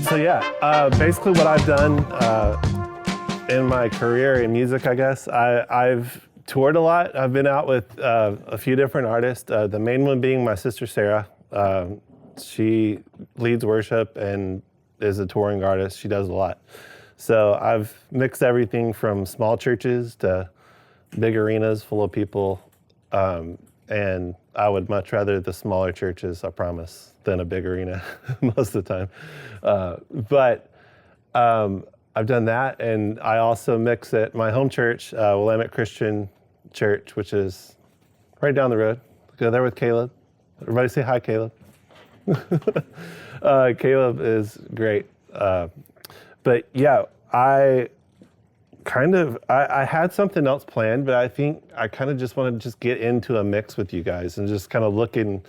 Basically what I've done in my career in music, I guess, I've toured a lot. I've been out with a few different artists, the main one being my sister, Sarah. She leads worship and is a touring artist. She does a lot. So I've mixed everything from small churches to big arenas full of people. And I would much rather the smaller churches, I promise, than a big arena most of the time. But I've done that, and I also mix at my home church, Willamette Christian Church, which is right down the road. Go there with Caleb. Everybody say hi, Caleb. Caleb is great. But yeah, I had something else planned, but I think I kind of just want to just get into a mix with you guys and just kind of look and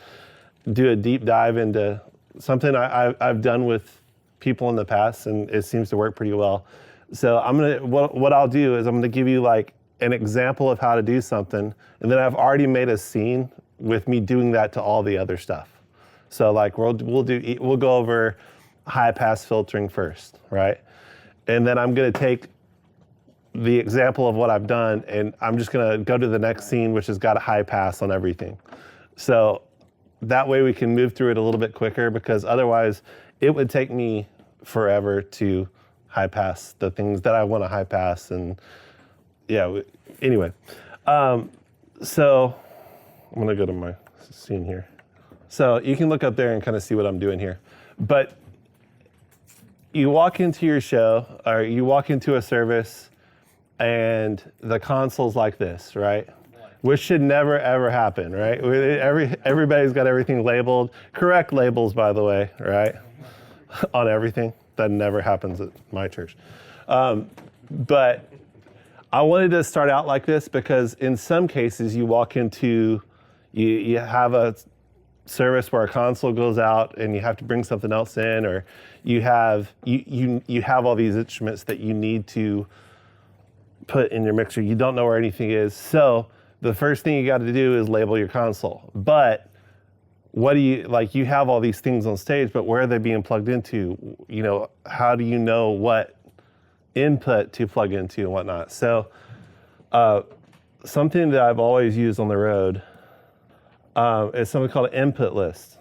do a deep dive into something I've done with people in the past, and it seems to work pretty well. So what I'll do is I'm gonna give you like an example of how to do something, and then I've already made a scene with me doing that to all the other stuff. So like we'll go over high pass filtering first, right? And then I'm gonna take the example of what I've done, and I'm just gonna go to the next scene, which has got a high pass on everything. So that way we can move through it a little bit quicker, because otherwise it would take me forever to high pass the things that I want to high pass. And yeah, anyway. So I'm gonna go to my scene here. So you can look up there and kind of see what I'm doing here. But you walk into your show, or you walk into a service, and the console's like this, right? Which should never, ever happen, right? Everybody's got everything labeled. Correct labels, by the way, right? On everything. That never happens at my church. But I wanted to start out like this because in some cases you walk into, you have a service where a console goes out and you have to bring something else in, or you have all these instruments that you need to put in your mixer. You don't know where anything is. So the first thing you got to do is label your console. But what do you have all these things on stage, but where are they being plugged into? You know, how do you know what input to plug into and whatnot? So something that I've always used on the road is something called an input list.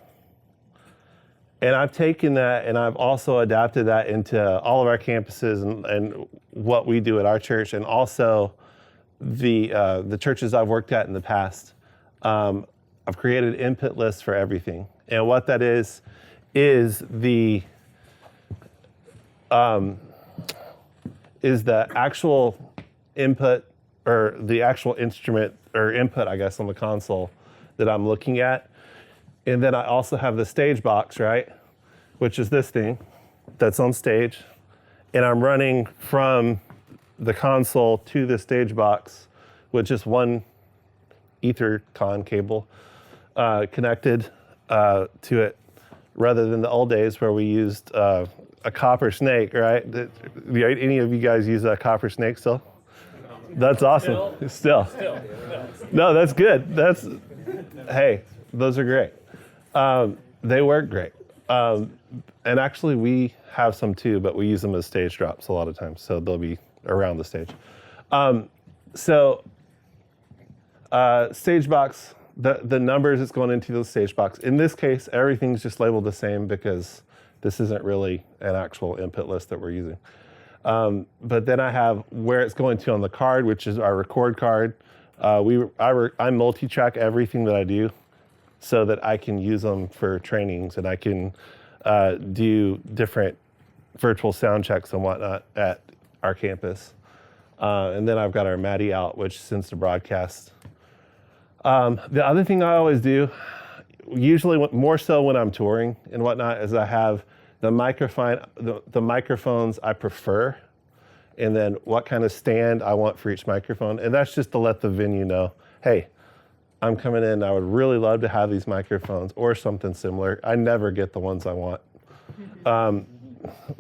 And I've taken that and I've also adapted that into all of our campuses and what we do at our church, and also the churches I've worked at in the past. I've created input lists for everything. And what that is the actual input, or the actual instrument or input, I guess, on the console that I'm looking at. And then I also have the stage box, right? Which is this thing that's on stage. And I'm running from the console to the stage box with just one Ethercon cable connected to it, rather than the old days where we used a copper snake, right? Any of you guys use a copper snake still? That's awesome. Still. No, that's good. Hey, those are great. They work great. And actually we have some too, but we use them as stage drops a lot of times, so they'll be around the stage. Stage box, the numbers that's going into the stage box. In this case, everything's just labeled the same because this isn't really an actual input list that we're using. But then I have where it's going to on the card, which is our record card. I multi-track everything that I do so that I can use them for trainings, and I can do different virtual sound checks and whatnot at our campus. And then I've got our MADI out, which sends to broadcast. The other thing I always do, usually more so when I'm touring and whatnot, is I have the microphones I prefer, and then what kind of stand I want for each microphone. And that's just to let the venue know, hey, I'm coming in, I would really love to have these microphones or something similar. I never get the ones I want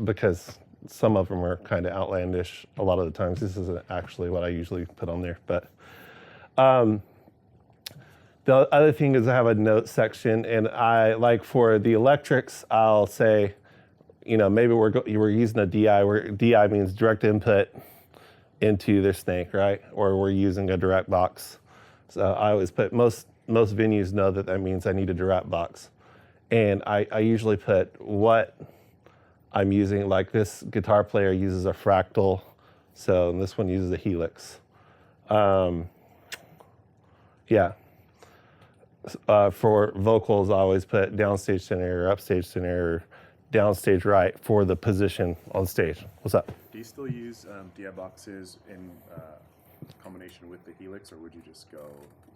because some of them are kind of outlandish a lot of the times. This isn't actually what I usually put on there. But the other thing is I have a note section, and I, like for the electrics, I'll say, maybe we're using a DI, where DI means direct input into their snake, right? Or we're using a direct box. So I always put, most venues know that means I need a direct box. And I usually put what I'm using, like this guitar player uses a fractal, so this one uses a helix. For vocals, I always put downstage center or upstage center or downstage right for the position on stage. What's up? Do you still use DI boxes in combination with the helix, or would you just go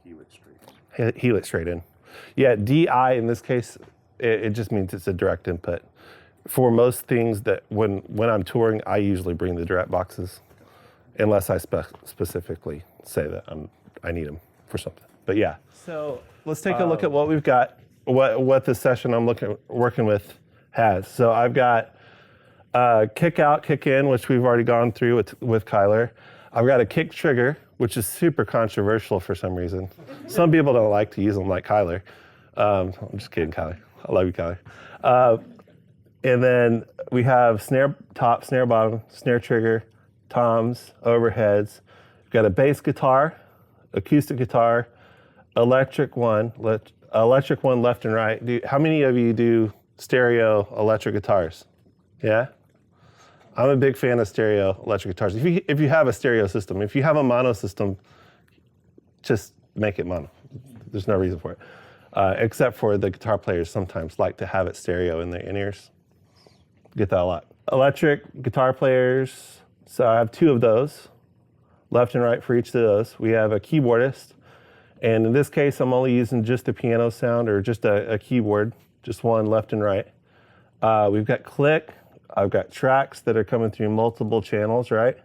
helix straight in? Helix straight in. Yeah, DI in this case, it just means it's a direct input. For most things that when I'm touring, I usually bring the direct boxes, unless I specifically say that I need them for something. But yeah. So let's take a look at what we've got, what the session I'm working with has. So I've got kick out, kick in, which we've already gone through with Kyler. I've got a kick trigger, which is super controversial for some reason. Some people don't like to use them like Kyler. I'm just kidding, Kyler. I love you, Kyler. And then we have snare top, snare bottom, snare trigger, toms, overheads. We've got a bass guitar, acoustic guitar, electric one left and right. How many of you do stereo electric guitars? Yeah? I'm a big fan of stereo electric guitars. If you have a stereo system, if you have a mono system, just make it mono. There's no reason for it. Except for the guitar players sometimes like to have it stereo in their in-ears. Get that a lot. Electric guitar players, so I have two of those, left and right for each of those. We have a keyboardist, and in this case, I'm only using just a piano sound or just a keyboard, just one left and right. We've got click. I've got tracks that are coming through multiple channels, right?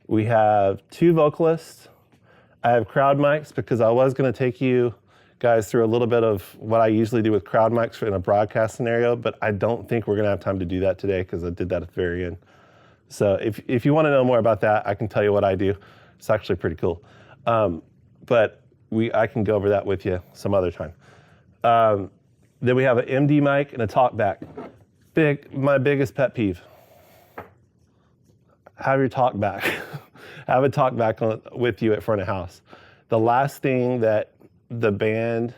We have two vocalists. I have crowd mics because I was going to take you guys through a little bit of what I usually do with crowd mics in a broadcast scenario, but I don't think we're going to have time to do that today because I did that at the very end. So if you want to know more about that, I can tell you what I do. It's actually pretty cool. But I can go over that with you some other time. Then we have an MD mic and a talkback. My biggest pet peeve. Have your talkback. Have a talkback with you at front of house. The last thing that the band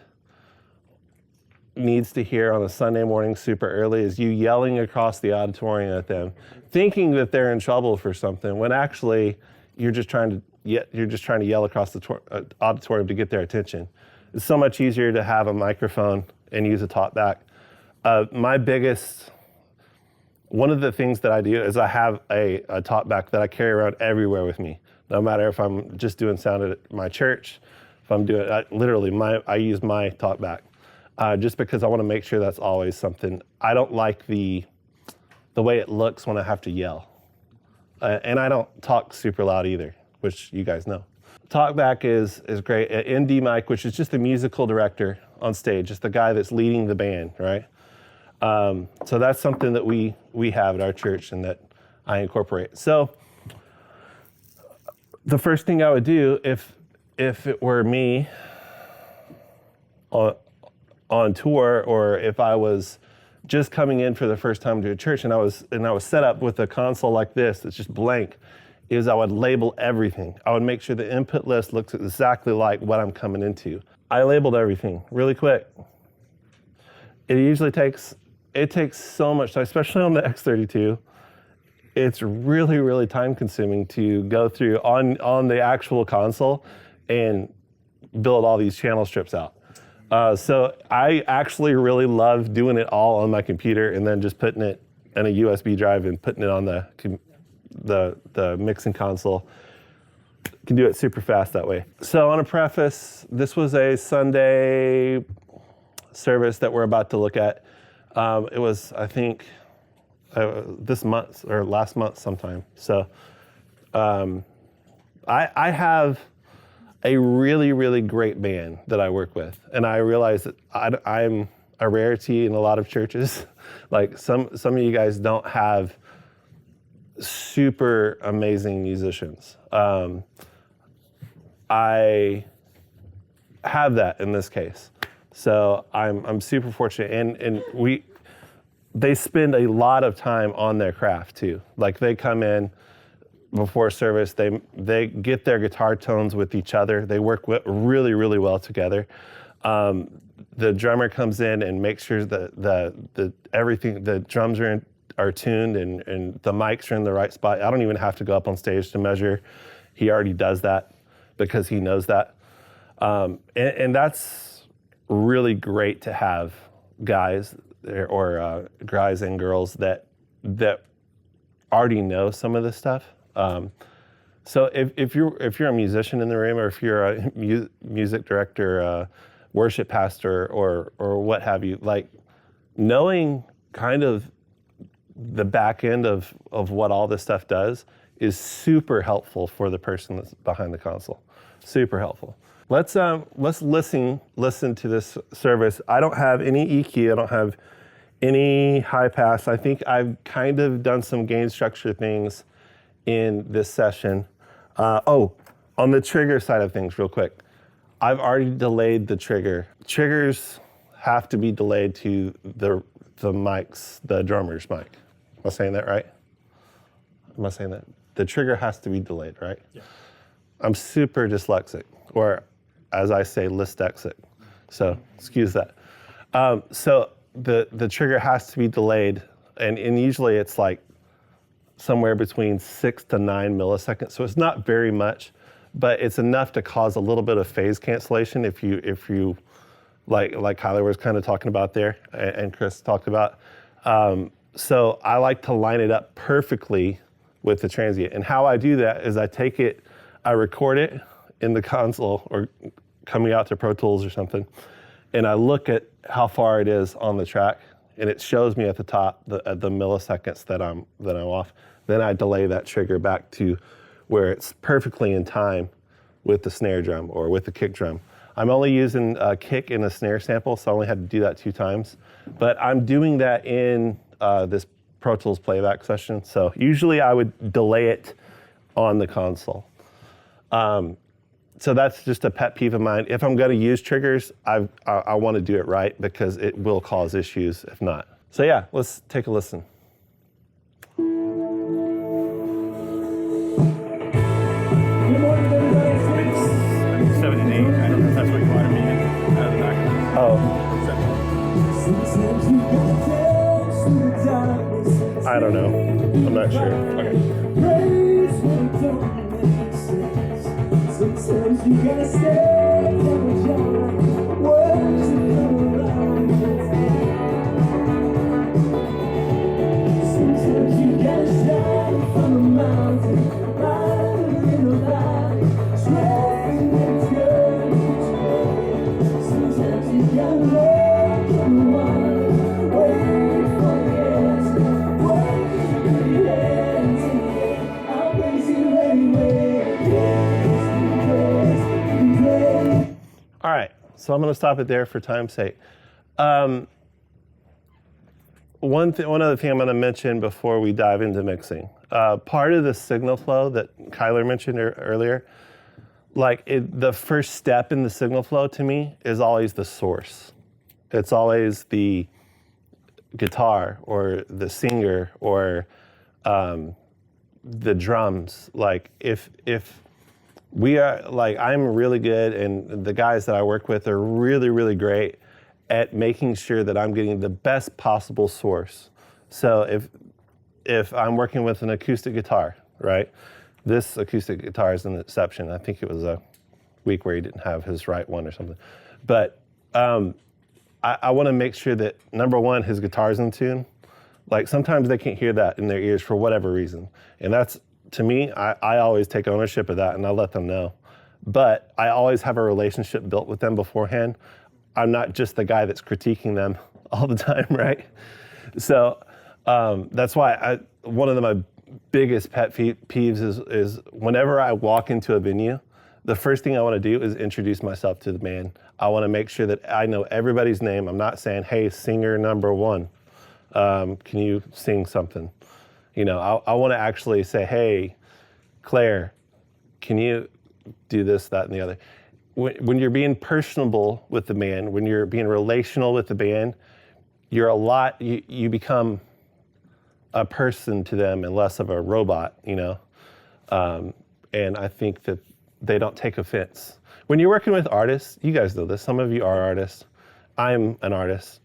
needs to hear on a Sunday morning super early is you yelling across the auditorium at them, thinking that they're in trouble for something, when actually you're just trying to yell across the auditorium to get their attention. It's so much easier to have a microphone and use a talkback. One of the things that I do is I have a talkback that I carry around everywhere with me, no matter if I'm just doing sound at my church. If I'm doing I use my talkback just because I want to make sure that's always something. I don't like the way it looks when I have to yell, and I don't talk super loud either, which you guys know. Talkback is great. An ND mic, which is just the musical director on stage, just the guy that's leading the band, right? So that's something that we have at our church and that I incorporate. So the first thing I would do if it were me on tour, or if I was just coming in for the first time to a church and I was set up with a console like this that's just blank, is I would label everything. I would make sure the input list looks exactly like what I'm coming into. I labeled everything really quick. It takes so much time, especially on the X32. It's really, really time consuming to go through on the actual console and build all these channel strips out. So I actually really love doing it all on my computer and then just putting it in a USB drive and putting it on the mixing console. Can do it super fast that way. So on a preface, this was a Sunday service that we're about to look at. It was, I think, this month or last month sometime. So I have a really, really great band that I work with. And I realize that I'm a rarity in a lot of churches. Like some of you guys don't have super amazing musicians. I have that in this case. So I'm super fortunate. And they spend a lot of time on their craft too. Like they come in before service, they get their guitar tones with each other. They work really, really well together. The drummer comes in and makes sure that the everything, the drums are tuned and the mics are in the right spot. I don't even have to go up on stage to measure. He already does that because he knows that. And that's really great to have guys or guys and girls that already know some of this stuff. So if you're a musician in the room, or if you're a music director, worship pastor, or what have you, like knowing kind of the back end of what all this stuff does is super helpful for the person that's behind the console. Super helpful. Let's listen to this service. I don't have any EQ. I don't have any high pass. I think I've kind of done some gain structure things in this session. On the trigger side of things, real quick, I've already delayed the trigger. Triggers have to be delayed to the mics, the drummer's mic. Am I saying that right? Am I saying that? The trigger has to be delayed, right? Yeah. I'm super dyslexic, or as I say, dyslexic. So excuse that. So the trigger has to be delayed, and usually it's like somewhere between 6 to 9 milliseconds. So it's not very much, but it's enough to cause a little bit of phase cancellation if you like Kyler was kind of talking about there and Chris talked about. So I like to line it up perfectly with the transient. And how I do that is I record it in the console or coming out to Pro Tools or something, and I look at how far it is on the track, and it shows me at the top the milliseconds that I'm off. Then I delay that trigger back to where it's perfectly in time with the snare drum or with the kick drum. I'm only using a kick and a snare sample, so I only had to do that 2 times. But I'm doing that in this Pro Tools playback session. So usually I would delay it on the console. So that's just a pet peeve of mine. If I'm going to use triggers, I want to do it right because it will cause issues if not. So yeah, let's take a listen. Good morning, everybody. 7 and 8. I don't know if that's what you wanted me in out of the back. Oh, I don't know. I'm not sure. Sometimes you gotta stay from the job, words come around. Sometimes you gotta stand from the mountain, riding in the valley, stressing it's good. Sometimes you gotta look in the water, wait for the answer, wait for the answer. I'll praise you anyway. All right, so I'm going to stop it there for time's sake. One other thing I'm going to mention before we dive into mixing. Part of the signal flow that Kyler mentioned earlier, the first step in the signal flow to me is always the source. It's always the guitar or the singer or the drums. Like if we are I'm really good, and the guys that I work with are really, really great at making sure that I'm getting the best possible source. So if I'm working with an acoustic guitar, right? This acoustic guitar is an exception. I think it was a week where he didn't have his right one or something. But I want to make sure that, number one, his guitar's in tune. Like sometimes they can't hear that in their ears for whatever reason. And that's, to me, I always take ownership of that and I let them know. But I always have a relationship built with them beforehand. I'm not just the guy that's critiquing them all the time, right? So that's why one of my biggest pet peeves is whenever I walk into a venue, the first thing I want to do is introduce myself to the band. I want to make sure that I know everybody's name. I'm not saying, hey, singer number 1, can you sing something? You know, I want to actually say, hey, Claire, can you do this, that, and the other? When you're being personable with the band, when you're being relational with the band, you're a lot, you become a person to them and less of a robot, you know? And I think that they don't take offense. When you're working with artists, you guys know this, some of you are artists. I'm an artist.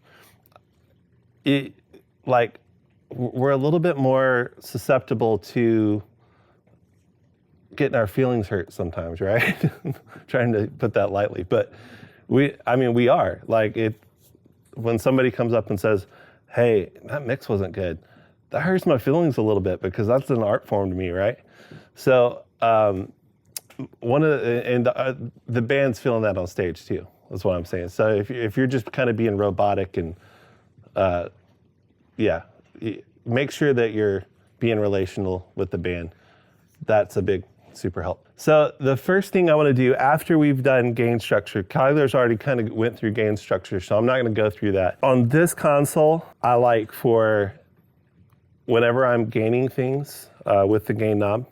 We're a little bit more susceptible to getting our feelings hurt sometimes, right? Trying to put that lightly, but we are. When somebody comes up and says, hey, that mix wasn't good, that hurts my feelings a little bit because that's an art form to me, right? So the band's feeling that on stage too, is what I'm saying. So if you're just kind of being robotic and make sure that you're being relational with the band. That's a big super help. So the first thing I want to do after we've done gain structure, Kyler's already kind of went through gain structure, so I'm not going to go through that. On this console, I like for whenever I'm gaining things with the gain knob,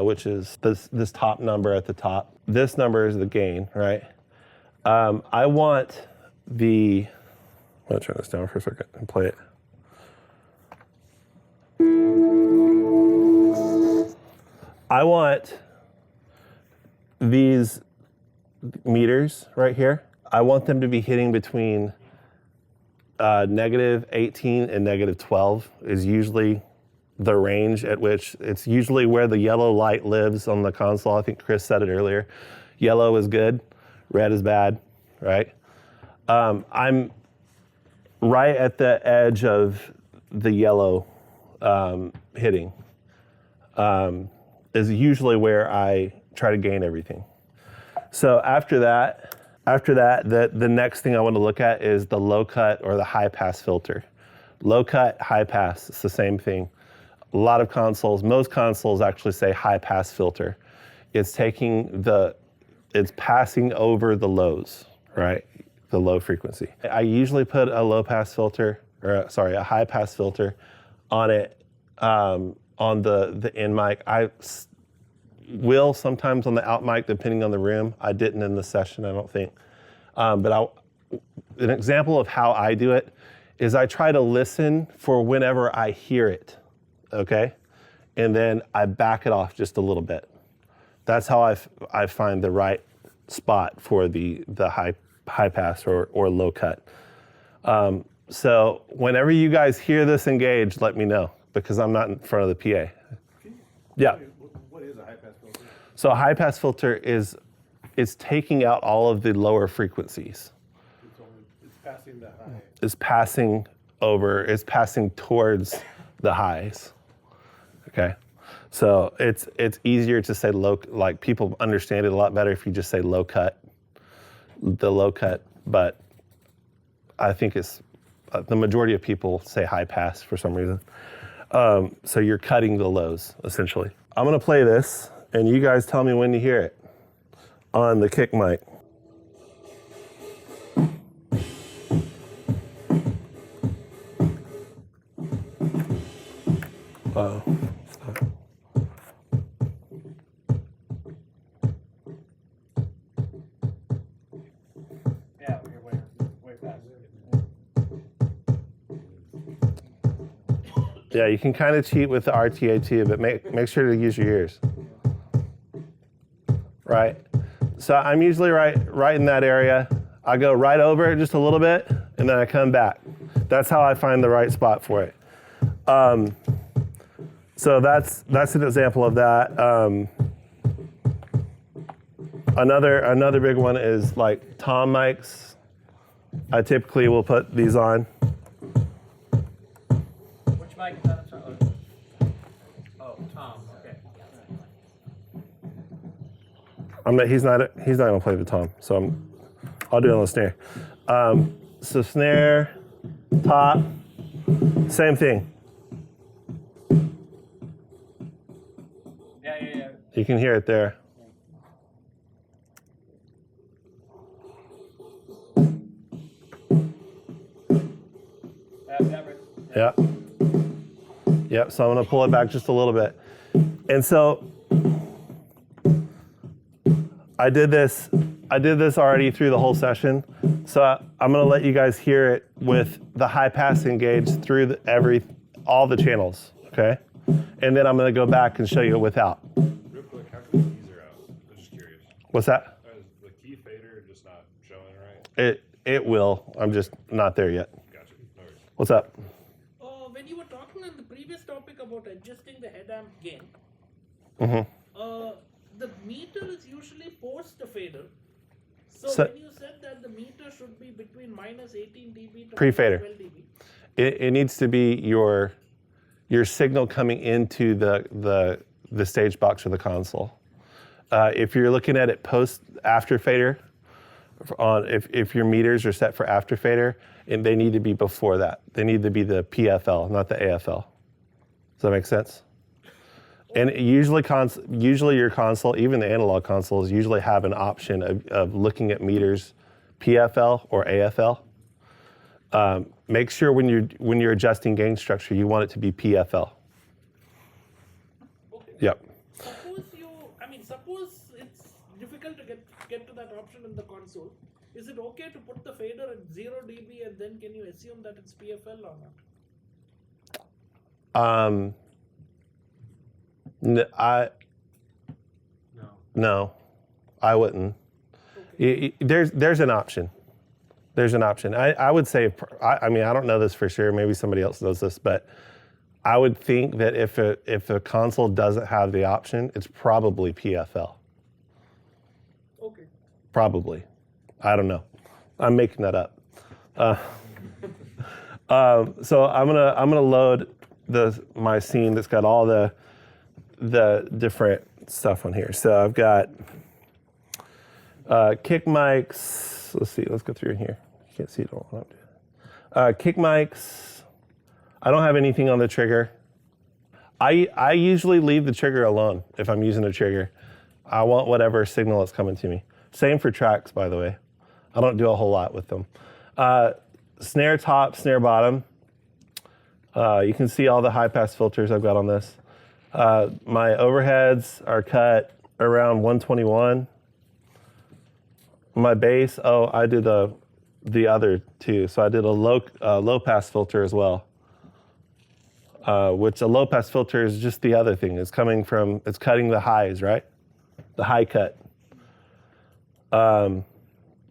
which is this top number at the top. This number is the gain, right? I want I'm going to turn this down for a second and play it. I want these meters right here, I want them to be hitting between negative 18 and negative 12 is usually the range at which, it's usually where the yellow light lives on the console. I think Chris said it earlier. Yellow is good, red is bad, right? I'm right at the edge of the yellow hitting. Is usually where I try to gain everything. So after that, the next thing I want to look at is the low cut or the high pass filter. Low cut, high pass, it's the same thing. A lot of consoles, most consoles actually say high pass filter. It's passing over the lows, right? The low frequency. I usually put a a high pass filter on it, on the in mic. I will sometimes on the out mic, depending on the room. I didn't in the session, I don't think. But an example of how I do it is I try to listen for whenever I hear it, okay? And then I back it off just a little bit. That's how I find the right spot for the high pass or low cut. So whenever you guys hear this engage, let me know, because I'm not in front of the PA. Yeah. What is a high pass filter? So a high pass filter is taking out all of the lower frequencies. It's passing the high. It's passing towards the highs. Okay. So it's easier to say low, like people understand it a lot better if you just say low cut, but I think it's, the majority of people say high pass for some reason. So you're cutting the lows, essentially. I'm gonna play this, and you guys tell me when you hear it on the kick mic. Oh. Yeah, you're way past it. Yeah, you can kind of cheat with the RTA too, but make sure to use your ears. Right? So I'm usually right in that area. I go right over it just a little bit, and then I come back. That's how I find the right spot for it. So that's an example of that. Another big one is like tom mics. I typically will put these on. Which mic is that? I'm sorry. Oh, Tom. Okay. He's not gonna play the tom, so I'll do it on the snare. So snare, top, same thing. Yeah. You can hear it there. Yeah. Yep, so I'm gonna pull it back just a little bit. And so I did this I did this already through the whole session, so I'm gonna let you guys hear it with the high pass engaged through all the channels, okay? And then I'm gonna go back and show you it without. Real quick, how come the keys are out? I'm just curious. What's that? Is the key fader just not showing right? It will. I'm just not there yet. Gotcha. No worries. What's up? When you were talking on the previous topic about adjusting the head amp gain, the meter is usually post the fader. So when you said that the meter should be between minus 18 dB to Pre-fader. minus 12 dB. It needs to be your signal coming into the stage box or the console. If you're looking at it after fader, if your meters are set for after fader, and they need to be before that. They need to be the PFL, not the AFL. Does that make sense? And usually your console, even the analog consoles, usually have an option of looking at meters PFL or AFL. Make sure when you're adjusting gain structure, you want it to be PFL. Okay. Yep. Suppose it's difficult to get to that option in the console. Is it okay to put the fader at 0 dB and then can you assume that it's PFL or not? No, I wouldn't. Okay. There's an option. There's an option. I would say, I mean, I don't know this for sure. Maybe somebody else knows this, but I would think that if a console doesn't have the option, it's probably PFL. Okay. Probably. I don't know. I'm making that up. So I'm gonna load my scene that's got all the different stuff on here. So I've got kick mics. Let's see. Let's go through in here. You can't see it all. What I'm doing. Kick mics. I don't have anything on the trigger. I usually leave the trigger alone if I'm using a trigger. I want whatever signal is coming to me. Same for tracks, by the way. I don't do a whole lot with them. Snare top, snare bottom. You can see all the high pass filters I've got on this. My overheads are cut around 121. My bass, I did the other two. So I did a low pass filter as well. Which a low pass filter is just the other thing. It's cutting the highs, right? The high cut.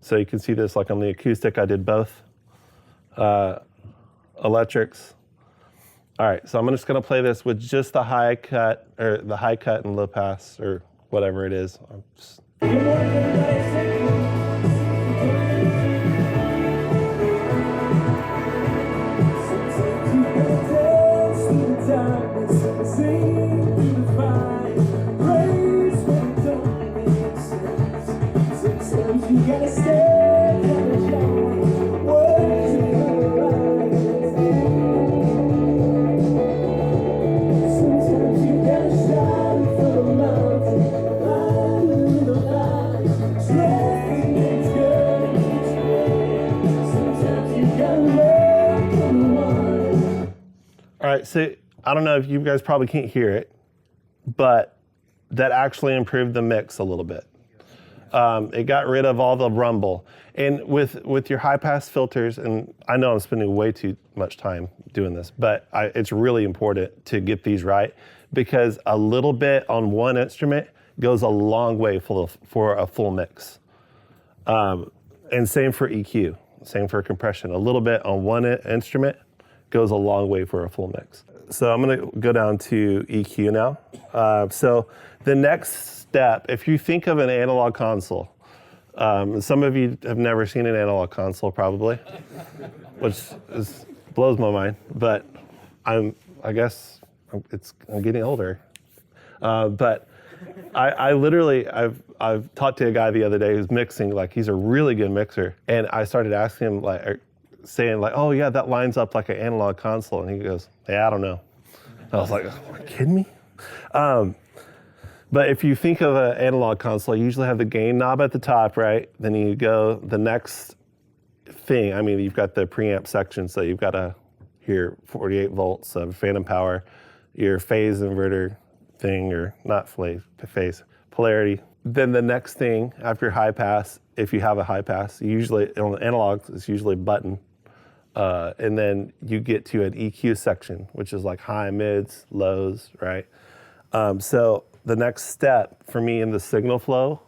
So you can see this like on the acoustic, I did both. Electrics. All right, so I'm just gonna play this with just the high cut and low pass or whatever it is. All right, so I don't know if you guys probably can't hear it, but that actually improved the mix a little bit. It got rid of all the rumble. And with your high pass filters, and I know I'm spending way too much time doing this, but it's really important to get these right because a little bit on one instrument goes a long way for a full mix. And same for EQ, same for compression. A little bit on one instrument goes a long way for a full mix. So I'm gonna go down to EQ now. So the next step, if you think of an analog console, some of you have never seen an analog console probably, which blows my mind, but I'm getting older. But I literally, I've talked to a guy the other day who's mixing, like he's a really good mixer. And I started asking him saying oh yeah, that lines up like an analog console. And he goes, yeah, I don't know. I was like, are you kidding me? But if you think of an analog console, you usually have the gain knob at the top, right? Then you go the next thing. I mean, you've got the preamp section, so you've got your 48 volts of phantom power, your phase inverter thing, or not phase, polarity, Then the next thing after high pass, if you have a high pass, usually on the analog, it's usually button. And then you get to an EQ section, which is like high, mids, lows, right? So the next step for me in the signal flow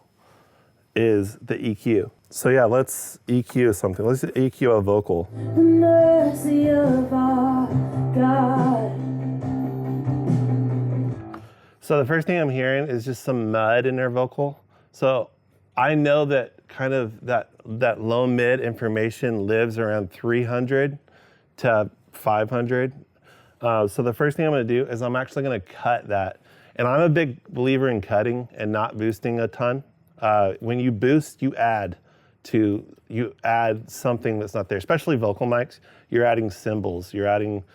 is the EQ. So yeah, let's EQ something. Let's EQ a vocal. The mercy of our God. So the first thing I'm hearing is just some mud in their vocal. So I know that kind of that low mid information lives around 300 to 500. So the first thing I'm going to do is I'm actually going to cut that. And I'm a big believer in cutting and not boosting a ton. When you boost, you add something that's not there, especially vocal mics. You're adding cymbals, you're adding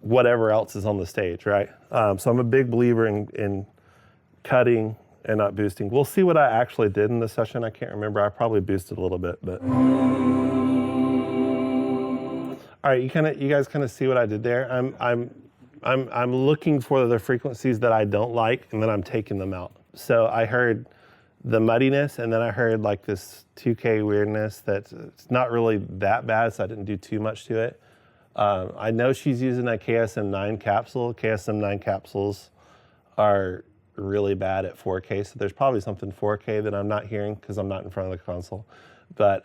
whatever else is on the stage, right? So I'm a big believer in cutting and not boosting. We'll see what I actually did in this session. I can't remember. I probably boosted a little bit, but. All right, you guys kind of see what I did there. I'm looking for the frequencies that I don't like, and then I'm taking them out. So I heard the muddiness, and then I heard like this 2K weirdness that's it's not really that bad, so I didn't do too much to it. I know she's using a KSM9 capsule. KSM9 capsules are really bad at 4K, so there's probably something 4K that I'm not hearing because I'm not in front of the console. But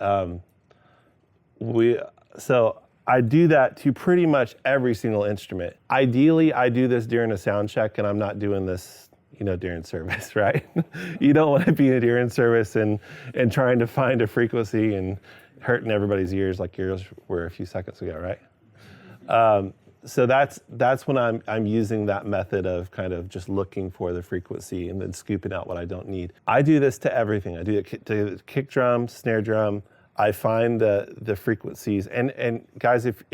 so I do that to pretty much every single instrument. Ideally, I do this during a sound check, and I'm not doing this, during service, right? You don't want to be during service and trying to find a frequency and hurting everybody's ears like yours were a few seconds ago, right? So that's when I'm using that method of kind of just looking for the frequency and then scooping out what I don't need. I do this to everything. I do it to kick drum, snare drum. I find the frequencies, and guys, if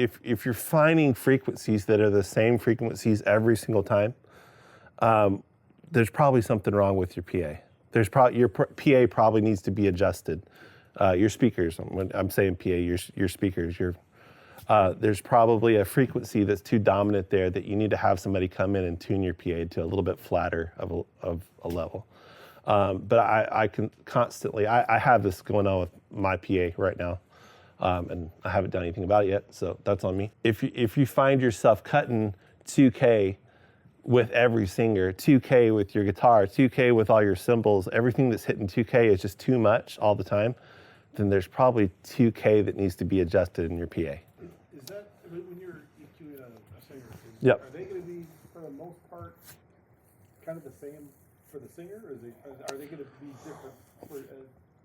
you're finding frequencies that are the same frequencies every single time, there's probably something wrong with your PA. Your PA probably needs to be adjusted. Your speakers, when I'm saying PA, your speakers, there's probably a frequency that's too dominant there that you need to have somebody come in and tune your PA to a little bit flatter of a level. But I can constantly, I have this going on with my PA right now, and I haven't done anything about it yet, so that's on me. If you find yourself cutting 2K with every singer, 2K with your guitar, 2K with all your cymbals, everything that's hitting 2K is just too much all the time, then there's probably 2K that needs to be adjusted in your PA. Is that, when you're EQing a singer, Yep. are they going to be, for the most part, kind of the same for the singer, or are they going to be different?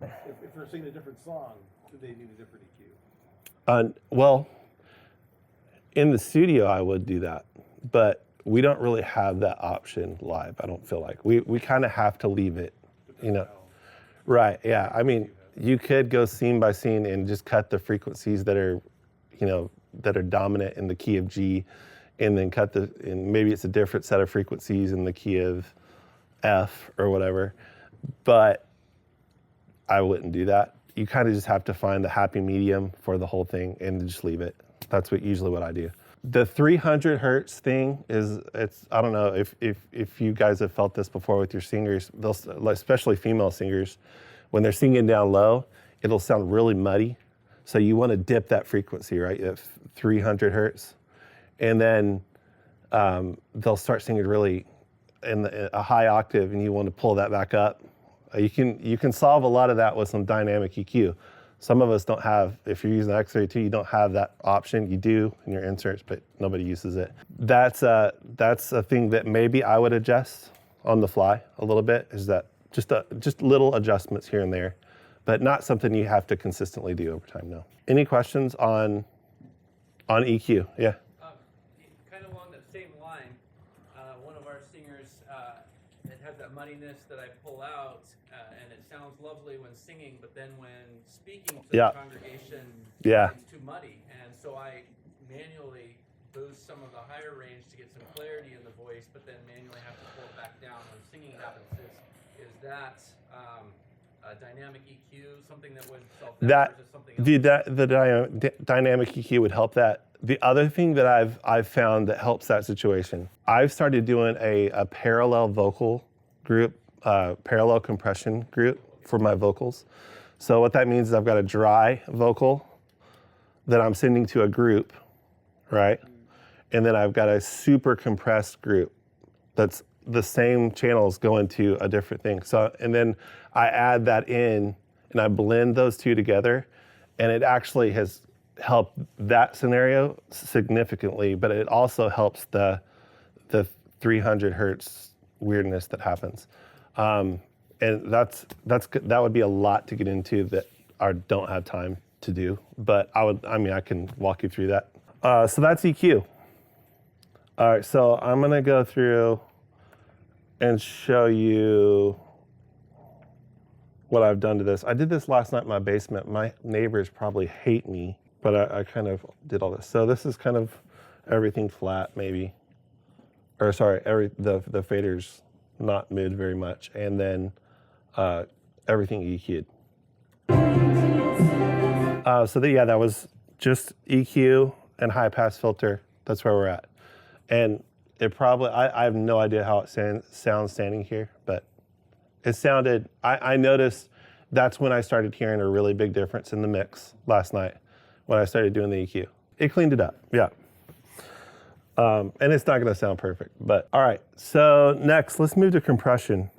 If they're singing a different song, do they need a different EQ? Well, in the studio, I would do that, but we don't really have that option live. I don't feel like we kind of have to leave it, Right? Yeah. I mean, you could go scene by scene and just cut the frequencies that are, that are dominant in the key of G, and then and maybe it's a different set of frequencies in the key of F or whatever, but I wouldn't do that. You kind of just have to find the happy medium for the whole thing and just leave it. That's usually what I do. The 300 hertz thing I don't know if you guys have felt this before with your singers, especially female singers, when they're singing down low, it'll sound really muddy. So you want to dip that frequency, right, at 300 hertz. And then they'll start singing really in a high octave, and you want to pull that back up. You can solve a lot of that with some dynamic EQ. Some of us don't have, if you're using X32, you don't have that option. You do in your inserts, but nobody uses it. That's a thing that maybe I would adjust on the fly a little bit, is that just little adjustments here and there, but not something you have to consistently do over time, no. Any questions on EQ? Yeah. Kind of along that same line, one of our singers, it has that muddiness that I pull out, and it sounds lovely when singing, but then when speaking to the congregation, it's too muddy. And so I manually boost some of the higher range to get some clarity in the voice, but then manually have to pull it back down when singing happens. Is that a dynamic EQ, something that would solve that, or is it something else? The dynamic EQ would help that. The other thing that I've found that helps that situation, I've started doing a parallel vocal group parallel compression group for my vocals. So what that means is I've got a dry vocal that I'm sending to a group, right? And then I've got a super compressed group that's the same channels going to a different thing. So, and then I add that in and I blend those two together, and it actually has helped that scenario significantly, but it also helps the 300 hertz weirdness that happens. And that would be a lot to get into that I don't have time to do, but I can walk you through that. So that's EQ. All right, so I'm gonna go through and show you what I've done to this. I did this last night in my basement. My neighbors probably hate me, but I kind of did all this. So this is kind of everything flat, maybe. Or sorry, the fader's not mid very much, and then everything EQ'd. That was just EQ and high pass filter. That's where we're at. And it probably, I have no idea how it sounds standing here, but it sounded, I noticed that's when I started hearing a really big difference in the mix last night when I started doing the EQ. It cleaned it up, yeah. And it's not gonna sound perfect, but all right. So next, let's move to compression.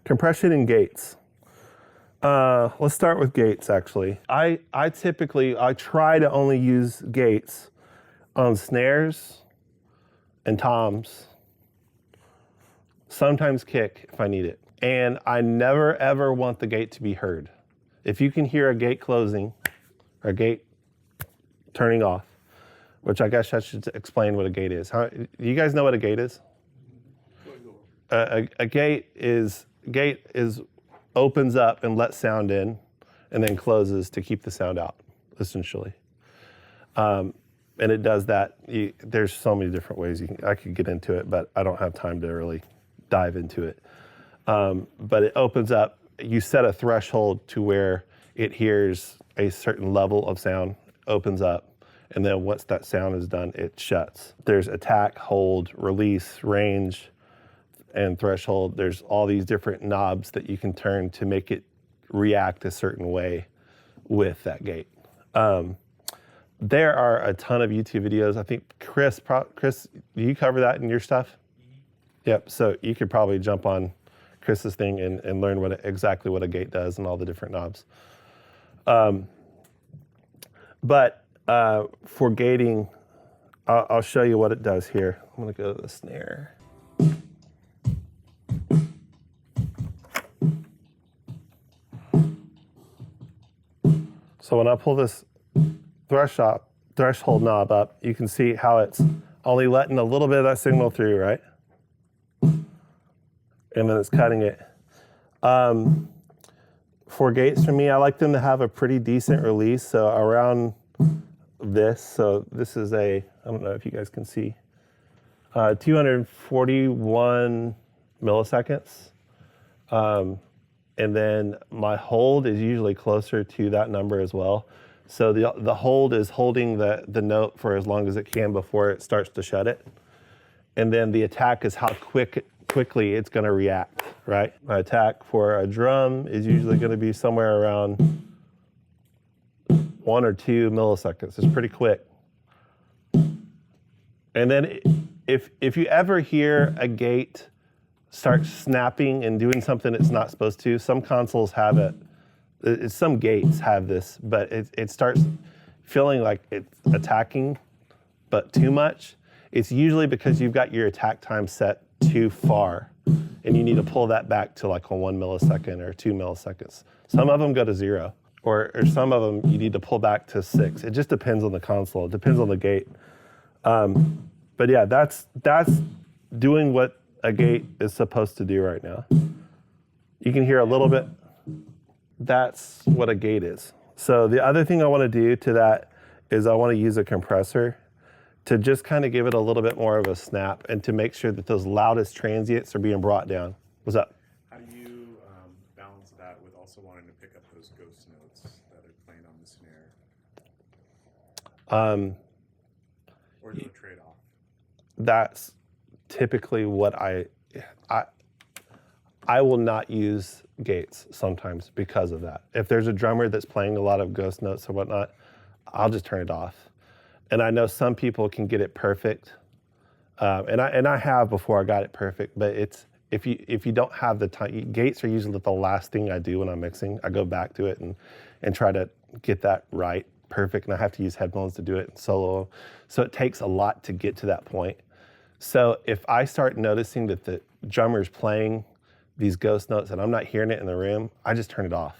Compression and gates. Let's start with gates, actually. I try to only use gates on snares and toms, sometimes kick if I need it. And I never ever want the gate to be heard. If you can hear a gate closing or a gate turning off, which I guess I should explain what a gate is. Do you guys know what a gate is? A gate is opens up and lets sound in, and then closes to keep the sound out, essentially. And it does that. There's so many different ways I could get into it, but I don't have time to really dive into it. But it opens up. You set a threshold to where it hears a certain level of sound, opens up, and then once that sound is done, it shuts. There's attack, hold, release, range, and threshold. There's all these different knobs that you can turn to make it react a certain way with that gate. There are a ton of YouTube videos. I think Chris, do you cover that in your stuff? Yep, so you could probably jump on Chris's thing and learn exactly what a gate does and all the different knobs. But for gating, I'll show you what it does here. I'm gonna go to the snare. So when I pull this threshold knob up, you can see how it's only letting a little bit of that signal through, right? And then it's cutting it. For gates, for me, I like them to have a pretty decent release. So around this, so this is I don't know if you guys can see, 241 milliseconds. And then my hold is usually closer to that number as well. So the hold is holding the note for as long as it can before it starts to shut it. And then the attack is how quickly it's gonna react, right? My attack for a drum is usually gonna be somewhere around 1 or 2 milliseconds. It's pretty quick. And then if you ever hear a gate start snapping and doing something it's not supposed to, some consoles have it. Some gates have this, but it starts feeling like it's attacking, but too much. It's usually because you've got your attack time set too far, and you need to pull that back to like a 1 millisecond or 2 milliseconds. Some of them go to 0, or some of them you need to pull back to 6. It just depends on the console. It depends on the gate. But yeah, that's doing what a gate is supposed to do right now. You can hear a little bit. That's what a gate is. So the other thing I want to do to that is I want to use a compressor to just kind of give it a little bit more of a snap and to make sure that those loudest transients are being brought down. What's up? How do you balance that with also wanting to pick up those ghost notes that are playing on the snare? Or no trade-off? That's typically what I will not use gates sometimes because of that. If there's a drummer that's playing a lot of ghost notes or whatnot, I'll just turn it off. And I know some people can get it perfect, and I have before I got it perfect. But it's if you don't have the time, gates are usually the last thing I do when I'm mixing. I go back to it and try to get that right, perfect, and I have to use headphones to do it in solo. So it takes a lot to get to that point. So if I start noticing that the drummer's playing these ghost notes and I'm not hearing it in the room, I just turn it off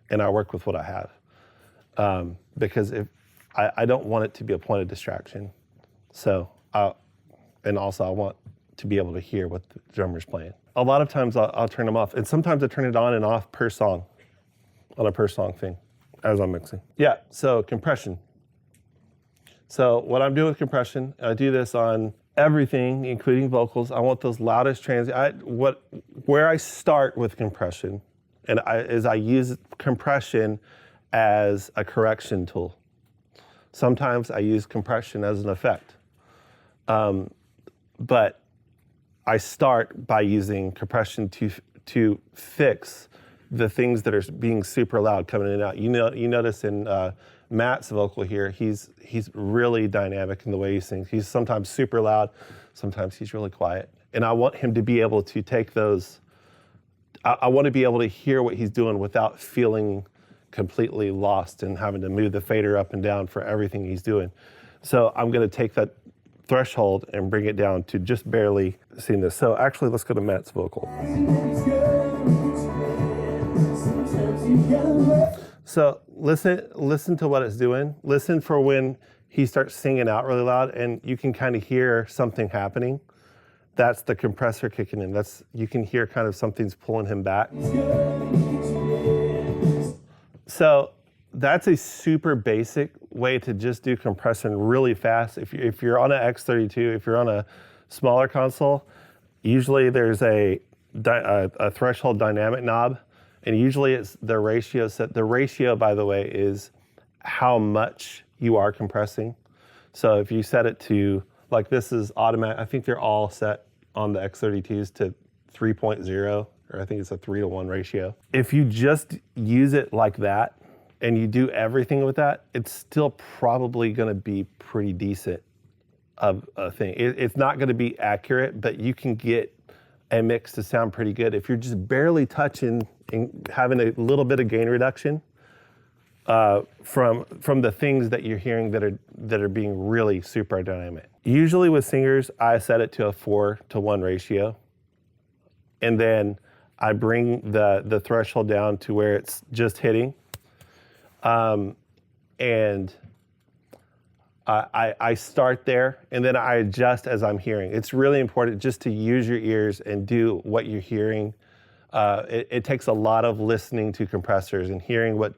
and I work with what I have. Because if I don't want it to be a point of distraction. So, and also I want to be able to hear what the drummer's playing. A lot of times I'll turn them off, and sometimes I turn it on and off per song, on a per song thing as I'm mixing. Yeah, so compression. So what I'm doing with compression, I do this on everything, including vocals. I want those loudest where I start with compression, and I use compression as a correction tool. Sometimes I use compression as an effect, but I start by using compression to fix the things that are being super loud coming in and out. You notice in Matt's vocal here, he's really dynamic in the way he sings. He's sometimes super loud, sometimes he's really quiet. And I want him to be able to take those, I want to be able to hear what he's doing without feeling completely lost and having to move the fader up and down for everything he's doing. So I'm going to take that threshold and bring it down to just barely seeing this. So actually, let's go to Matt's vocal. So listen to what it's doing. Listen for when he starts singing out really loud, and you can kind of hear something happening. That's the compressor kicking in. You can hear kind of something's pulling him back. So that's a super basic way to just do compression really fast. If you're on an X32, if you're on a smaller console, usually there's a threshold dynamic knob, and usually it's the ratio set. The ratio, by the way, is how much you are compressing. So if you set it to, like this is automatic, I think they're all set on the X32s to 3.0, or I think it's a 3-to-1 ratio. If you just use it like that, and you do everything with that, it's still probably going to be pretty decent of a thing. It's not going to be accurate, but you can get a mix to sound pretty good. If you're just barely touching and having a little bit of gain reduction from the things that you're hearing that are being really super dynamic. Usually with singers, I set it to a 4-to-1 ratio, and then I bring the threshold down to where it's just hitting. And I start there, and then I adjust as I'm hearing. It's really important just to use your ears and do what you're hearing. It takes a lot of listening to compressors and hearing what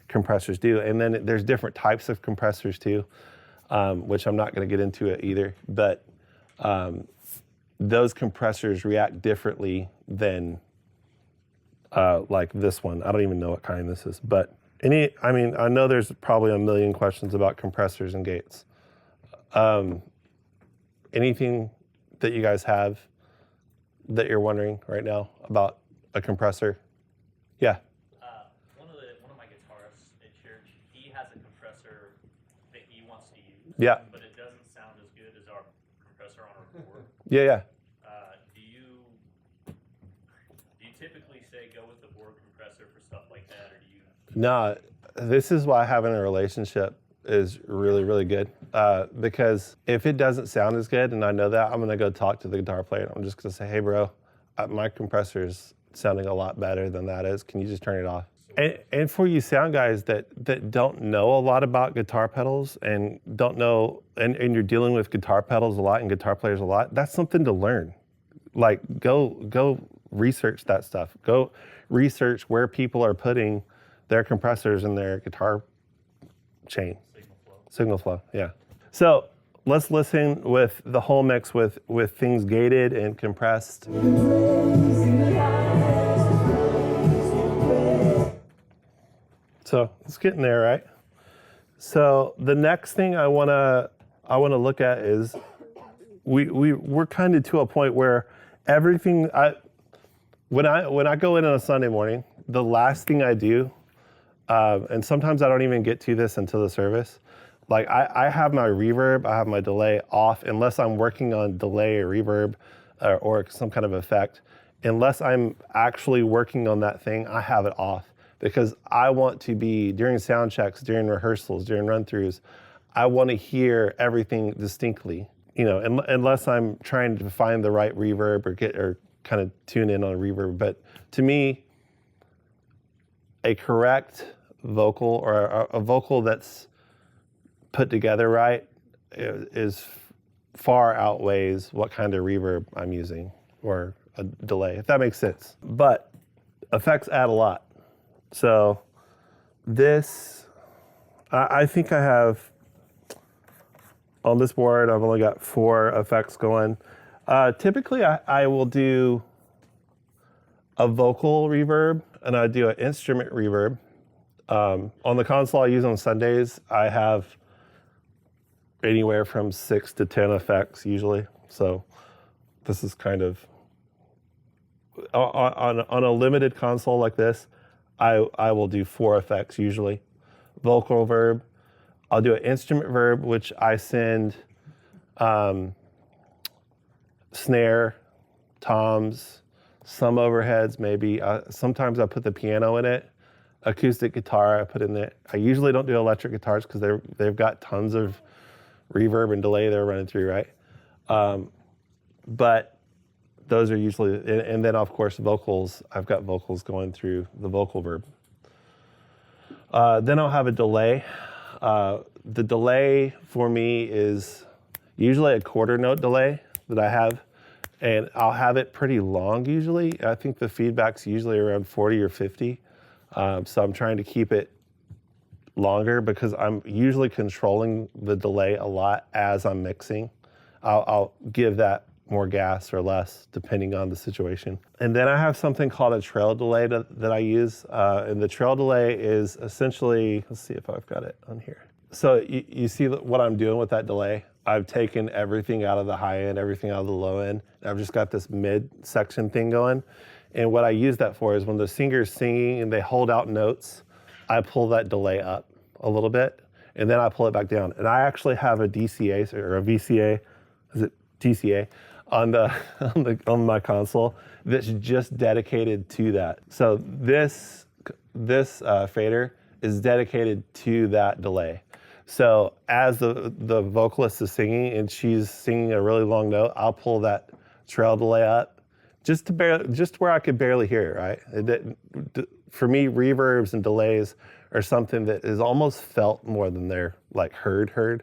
compressors do. And then there's different types of compressors too, which I'm not going to get into it either. But those compressors react differently than like this one. I don't even know what kind this is, but I know there's probably a million questions about compressors and gates. Anything that you guys have that you're wondering right now about a compressor? Yeah. One of my guitarists at church, he has a compressor that he wants to use. Yeah. But it doesn't sound as good as our compressor on our board. Yeah. Do you typically say go with the board compressor for stuff like that, or do you? No, this is why having a relationship is really, really good. Because if it doesn't sound as good, and I know that, I'm going to go talk to the guitar player. I'm just going to say, hey, bro, my compressor's sounding a lot better than that is. Can you just turn it off? And for you sound guys that don't know a lot about guitar pedals and don't know, and you're dealing with guitar pedals a lot and guitar players a lot, that's something to learn. Like, go research that stuff. Go research where people are putting their compressors in their guitar chain. Signal flow, yeah. So let's listen with the whole mix with things gated and compressed. So it's getting there, right? So the next thing I wanna look at is we're kind of to a point where everything When I go in on a Sunday morning, the last thing I do, and sometimes I don't even get to this until the service. Like I have my reverb, I have my delay off, unless I'm working on delay or reverb or some kind of effect. Unless I'm actually working on that thing, I have it off because I want to be, during sound checks, during rehearsals, during run-throughs, I want to hear everything distinctly. You know, unless I'm trying to find the right reverb or kind of tune in on a reverb. But to me, a correct vocal or a vocal that's put together right is far outweighs what kind of reverb I'm using or a delay, if that makes sense. But effects add a lot. So this, I think I have, on this board, I've only got 4 effects going. Typically, I will do a vocal reverb and I do an instrument reverb. On the console I use on Sundays, I have anywhere from 6 to 10 effects usually. So this is kind of, on a limited console like this, I will do 4 effects usually. Vocal verb, I'll do an instrument verb, which I send snare, toms, some overheads maybe. Sometimes I put the piano in it. Acoustic guitar I put in there. I usually don't do electric guitars because they've got tons of reverb and delay they're running through, right? But those are usually, and then of course vocals, I've got vocals going through the vocal verb. Then I'll have a delay. The delay for me is usually a quarter note delay that I have, and I'll have it pretty long usually. I think the feedback's usually around 40 or 50. So I'm trying to keep it longer because I'm usually controlling the delay a lot as I'm mixing. I'll give that more gas or less depending on the situation. And then I have something called a trail delay that I use. And the trail delay is essentially, let's see if I've got it on here. So you see what I'm doing with that delay? I've taken everything out of the high end, everything out of the low end. And I've just got this mid section thing going. And what I use that for is when the singer's singing and they hold out notes, I pull that delay up a little bit and then I pull it back down. And I actually have a DCA or a VCA, is it DCA, on my console that's just dedicated to that. So this fader is dedicated to that delay. So as the vocalist is singing and she's singing a really long note, I'll pull that trail delay up just where I could barely hear it, right? For me, reverbs and delays are something that is almost felt more than they're like heard.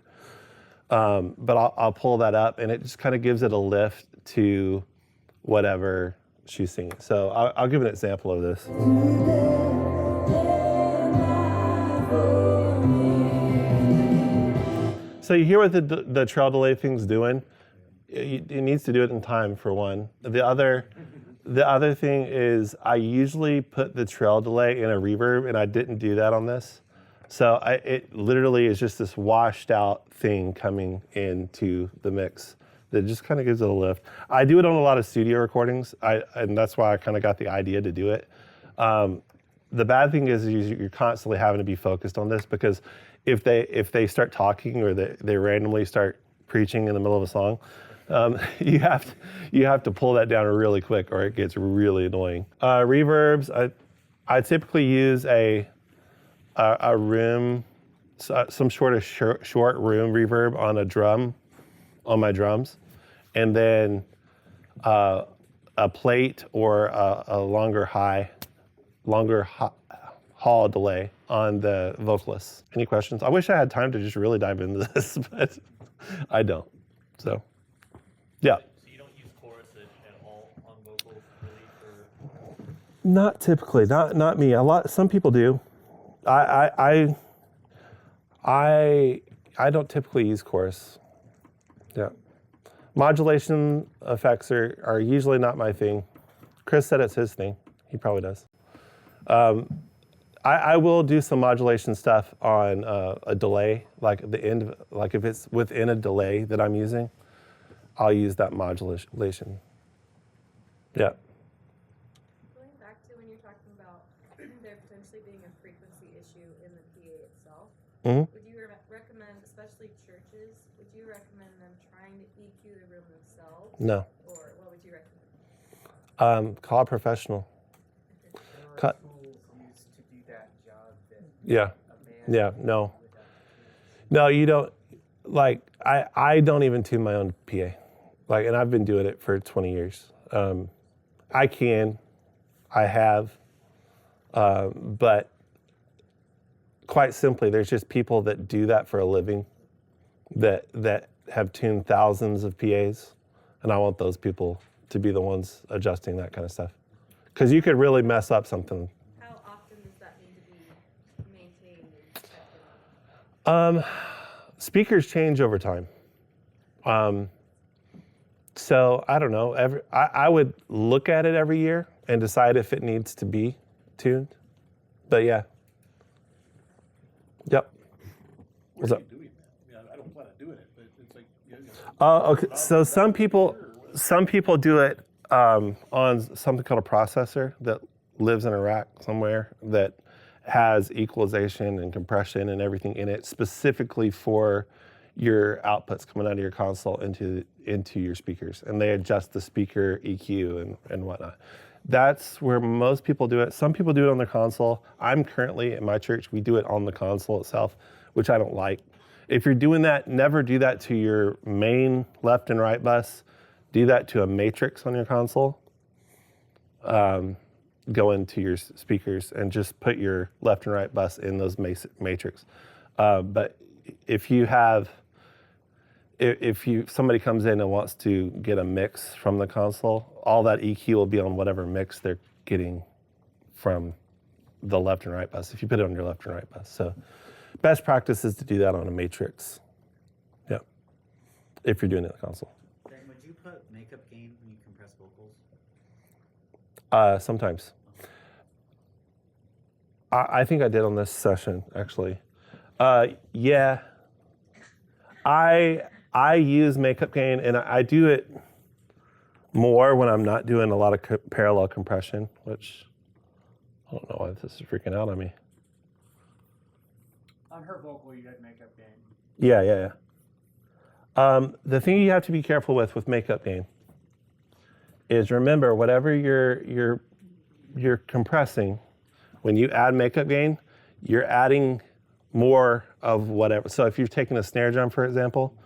But I'll pull that up and it just kind of gives it a lift to whatever she's singing. So I'll give an example of this. So you hear what the trail delay thing's doing? It needs to do it in time for one. The other thing is I usually put the trail delay in a reverb and I didn't do that on this. So it literally is just this washed out thing coming into the mix that just kind of gives it a lift. I do it on a lot of studio recordings, and that's why I kind of got the idea to do it. The bad thing is you're constantly having to be focused on this because if they start talking or they randomly start preaching in the middle of a song, you have to pull that down really quick or it gets really annoying. Reverbs, I typically use a room, some sort of short room reverb on a drum, on my drums, and then a plate or a longer haul delay on the vocalists. Any questions? I wish I had time to just really dive into this, but I don't. So, yeah. So you don't use chorus at all on vocals, really? Not typically. Not me. Some people do. I don't typically use chorus. Yeah. Modulation effects are usually not my thing. Chris said it's his thing. He probably does. I will do some modulation stuff on a delay, like the end, like if it's within a delay that I'm using, I'll use that modulation. Yeah. there potentially being a frequency issue in the PA itself, Mhm. would you recommend, especially churches, would you recommend them trying to EQ the room themselves? No. Or what would you recommend? Call a professional. There are Cut. tools used to do that job that Yeah. a man Yeah. No. without tools. No, you don't. Like I don't even tune my own PA. Like, and I've been doing it for 20 years. I have, but quite simply, there's just people that do that for a living, that have tuned thousands of PAs, and I want those people to be the ones adjusting that kind of stuff, because you could really mess up something. How often does that need to be maintained and checked on? Speakers change over time. So I don't know. I would look at it every year and decide if it needs to be tuned. But yeah. Yep. What's Where up? are you doing that? I don't plan on doing it, but it's like, yeah. Okay. So some people do it on something called a processor that lives in a rack somewhere that has equalization and compression and everything in it specifically for your outputs coming out of your console into your speakers, and they adjust the speaker EQ and whatnot. That's where most people do it. Some people do it on their console. I'm currently at my church, we do it on the console itself, which I don't like. If you're doing that, never do that to your main left and right bus. Do that to a matrix on your console. Go into your speakers and just put your left and right bus in those matrix. But if somebody comes in and wants to get a mix from the console, all that EQ will be on whatever mix they're getting from the left and right bus, if you put it on your left and right bus. So best practice is to do that on a matrix. Yeah. If you're doing it on the console. Then would you put makeup gain when you compress vocals? Sometimes. I think I did on this session, actually. Yeah. I use makeup gain, and I do it more when I'm not doing a lot of parallel compression, which I don't know why this is freaking out on me. On her vocal, you had makeup gain. Yeah. The thing you have to be careful with makeup gain is, remember, whatever you're compressing, when you add makeup gain, you're adding more of whatever. So if you're taking a snare drum, for example,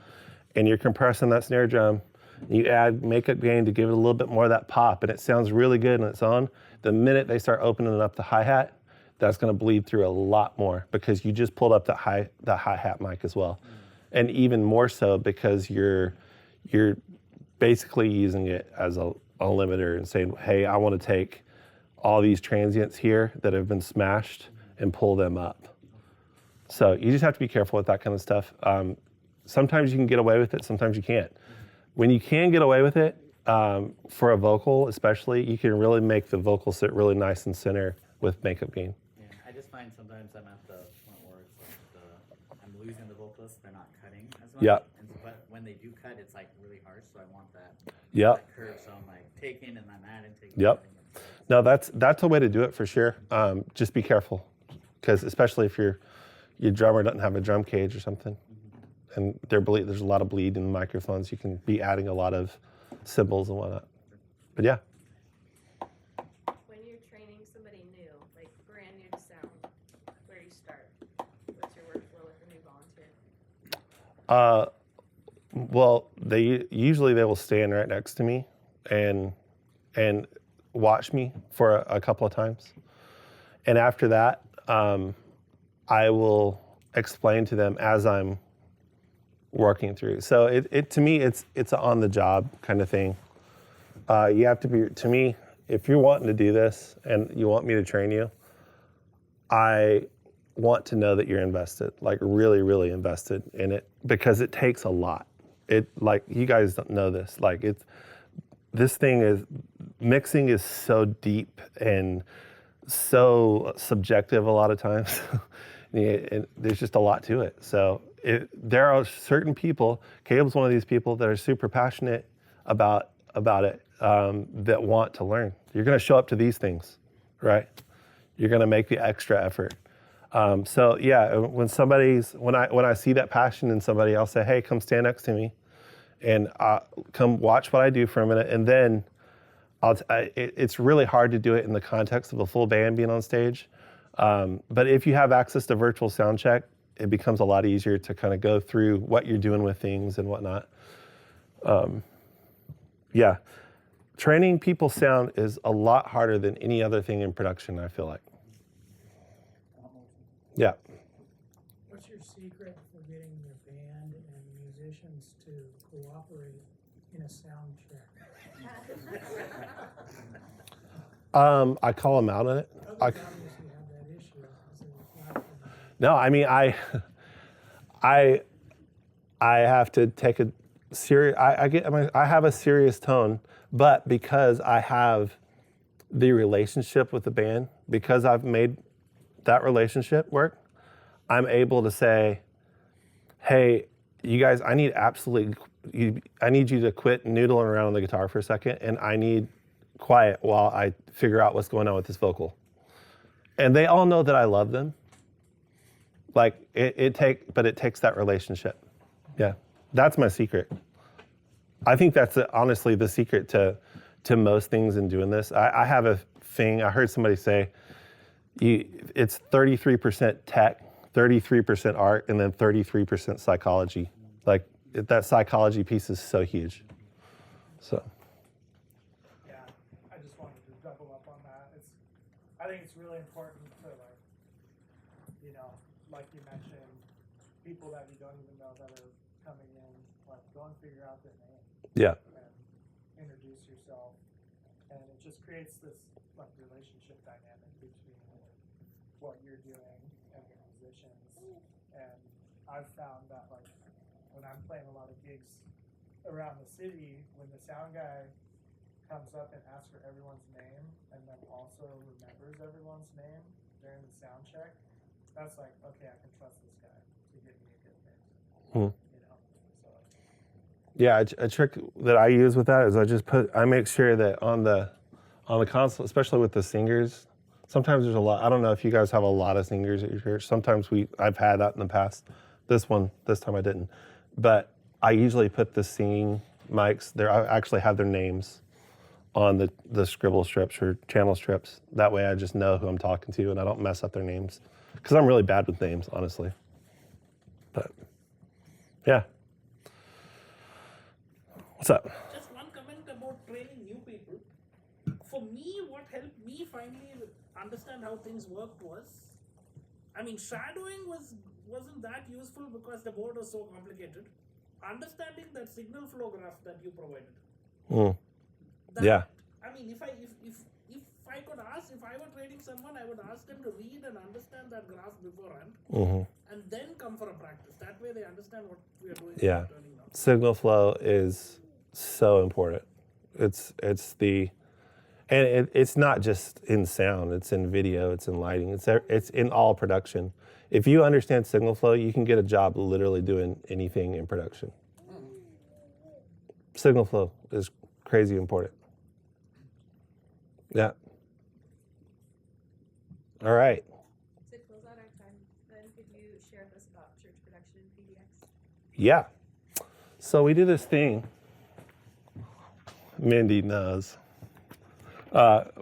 and you're compressing that snare drum, and you add makeup gain to give it a little bit more of that pop, and it sounds really good on its own, the minute they start opening up the hi-hat, that's gonna bleed through a lot more, because you just pulled up that hi-hat mic as well. And even more so because you're basically using it as a limiter and saying, hey, I wanna take all these transients here that have been smashed and pull them up. So you just have to be careful with that kind of stuff. Sometimes you can get away with it, sometimes you can't. When you can get away with it, for a vocal especially, you can really make the vocal sit really nice and center with makeup gain. Yeah, I just find sometimes I'm at the point where it's like I'm losing the vocalists, they're not cutting as much. Yeah. And so, but when they do cut, it's like really harsh, so I want that, Yep. that curve, so I'm like taking and I'm adding, taking. Yep. adding. No, that's a way to do it for sure. Just be careful, because especially if your drummer doesn't have a drum cage or something, and there's a lot of bleed in the microphones, you can be adding a lot of cymbals and whatnot. But yeah. When you're training somebody new, like brand new to sound, where do you start? What's your workflow with a new volunteer? Well, they will stand right next to me and watch me for a couple of times, and after that, I will explain to them as I'm working through. So it to me, it's an on the job kind of thing. You have to be, to me, if you're wanting to do this and you want me to train you, I want to know that you're invested, like really, really invested in it, because it takes a lot. Like, you guys don't know this, like mixing is so deep and so subjective a lot of times. And there's just a lot to it. So there are certain people, Caleb's one of these people that are super passionate about it, that want to learn. You're gonna show up to these things, right? You're going to make the extra effort. So yeah, when I see that passion in somebody, I'll say, hey, come stand next to me, and come watch what I do for a minute, and then it's really hard to do it in the context of a full band being on stage. But if you have access to virtual sound check, it becomes a lot easier to kind of go through what you're doing with things and whatnot. Yeah, training people's sound is a lot harder than any other thing in production, I feel like. Yeah. What's your secret for getting your band and musicians to cooperate in a sound check? I call them out on it. Others obviously have that issue, so it's not. No, I mean, I have to take a serious. I have a serious tone, but because I have the relationship with the band, because I've made that relationship work, I'm able to say, hey, you guys, I need you to quit noodling around on the guitar for a second, and I need quiet while I figure out what's going on with this vocal. And they all know that I love them. Like it takes that relationship. Yeah, that's my secret. I think that's honestly the secret to most things in doing this. I have a thing. I heard somebody say, it's 33% tech, 33% art, and then 33% psychology. Like that psychology piece is so huge. So. Yeah, I just wanted to double up on that. I think it's really important to like you mentioned, people that you don't even know that are coming in, like go and figure out their name. Yeah. And introduce yourself, and it just creates this like relationship dynamic between what you're doing and the musicians. And I've found that like when I'm playing a lot of gigs around the city, when the sound guy comes up and asks for everyone's name and then also remembers everyone's name during the sound check, that's like, okay, I can trust this guy to give me a good mix. So. Yeah, a trick that I use with that is I make sure that on the console, especially with the singers, sometimes there's a lot. I don't know if you guys have a lot of singers at your church. Sometimes I've had that in the past. This time I didn't. But I usually put the singing mics there. I actually have their names on the scribble strips or channel strips. That way I just know who I'm talking to and I don't mess up their names. Because I'm really bad with names, honestly. But, yeah. What's up? Just one comment about training new people. For me, what helped me finally understand how things worked was, shadowing wasn't that useful because the board was so complicated. Understanding that signal flow graph that you provided. Yeah. If I were training someone, I would ask them to read and understand that graph beforehand, and then come for a practice. That way, they understand what we are doing. Yeah. Signal flow is so important. It's not just in sound. It's in video. It's in lighting. It's in all production. If you understand signal flow, you can get a job literally doing anything in production. Signal flow is crazy important. Yeah. All right. To close out our time, then could you share with us about church production and PDX? Yeah. So we do this thing. Mindy knows.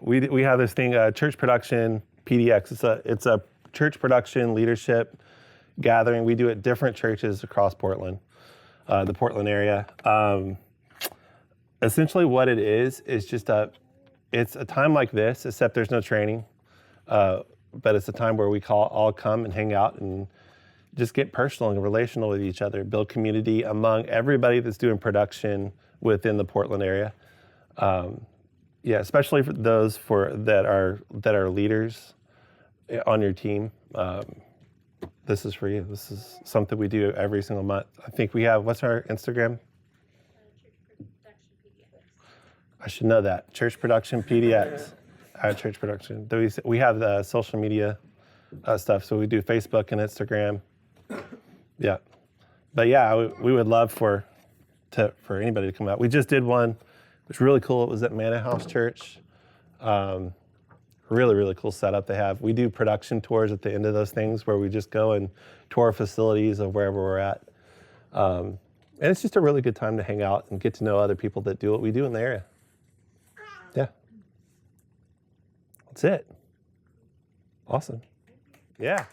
We have this thing, church production PDX. It's a church production leadership gathering. We do it at different churches across Portland, the Portland area. Essentially, what it is just it's a time like this, except there's no training. But it's a time where we all come and hang out and just get personal and relational with each other, build community among everybody that's doing production within the Portland area. Yeah, especially for those that are leaders on your team. This is for you. This is something we do every single month. I think we have, what's our Instagram? Church production PDX. I should know that. Church Production PDX. Church Production. We have the social media stuff, so we do Facebook and Instagram. Yeah, but yeah, we would love for anybody to come out. We just did one. It was really cool. It was at Manor House Church. Really, really cool setup they have. We do production tours at the end of those things where we just go and tour facilities of wherever we're at. And it's just a really good time to hang out and get to know other people that do what we do in the area. Yeah. That's it. Awesome. Yeah.